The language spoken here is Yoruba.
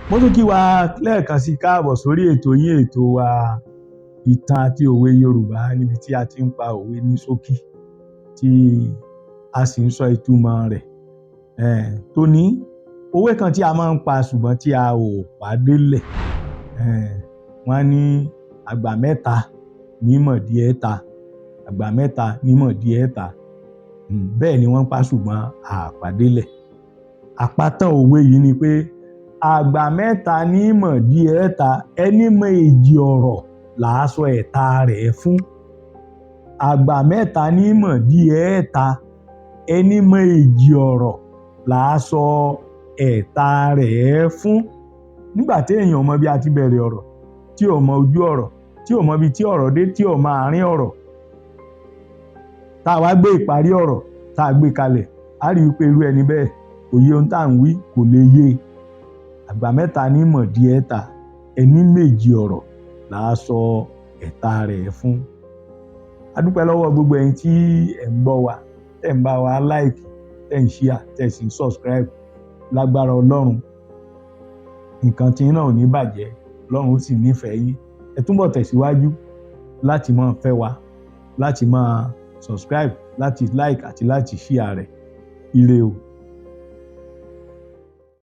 Mo tún kí wa lẹ́ẹ̀kan sí káàbọ̀ sórí ètò yín ètò wa ìtàn àti òwe Yorùbá níbi tí a ti ń pa òwe ní ṣókí tí a sì ń sọ ìtumọ̀ rẹ̀. Tóní òwe kan tí a máa ń pa ṣùgbọ́n tí a ò pa délẹ̀. Wọ́n ní àgbà mẹ́ta ní mọ̀dí ẹ̀ta, àgbà mẹ́ta ní mọ̀dí ẹ̀ta. Bẹ́ẹ̀ ni wọ́n pa ṣùgbọ́n a pa délẹ̀. Àpátán òwe yìí ni pé àgbà mẹ́ta ní mọ̀dí ẹ̀ta, ẹni mọ èjì ọ̀rọ̀ là á sọ ẹ̀ta rẹ̀ fún. Àgbà mẹ́ta ní mọ̀dí ẹ̀ta, ẹni mọ èjì ọ̀rọ̀ là á sọ ẹ̀ta rẹ̀ fún. Nígbà tí èèyàn mọ bí a ti bẹ̀rẹ̀ ọ̀rọ̀, tí ò mọ ojú ọ̀rọ̀, tí ò mọ ibi tí ọ̀rọ̀ dé, tí ò mọ àárín ọ̀rọ̀, tá a wá gbé ìparí ọ̀rọ̀ tá a gbé kalẹ̀, a rí i pé irú ẹni bẹ́ẹ̀ òye ohun tá à ń wí kò lè yé. Àgbà mẹ́ta ní mọ̀dí ẹ̀ta, ẹni méjì ọ̀rọ̀ là á sọ ẹ̀ta rẹ̀ fún. A dúpẹ́ lọ́wọ́ gbogbo ẹ̀yin tí ẹ̀ ń gbọ́ wa, tẹ̀ ń bá wa like, tẹ̀ ń share, tẹ̀ sì ń subscribe. Lágbára Ọlọ́run, nǹkan tí náà ò ní bàjẹ́, Ọlọ́run ó sì nífẹ̀ẹ́ yín. Ẹ túbọ̀ tẹ̀síwájú láti máa fẹ́ wa, láti máa subscribe, láti like àti láti share rẹ̀. Ire o.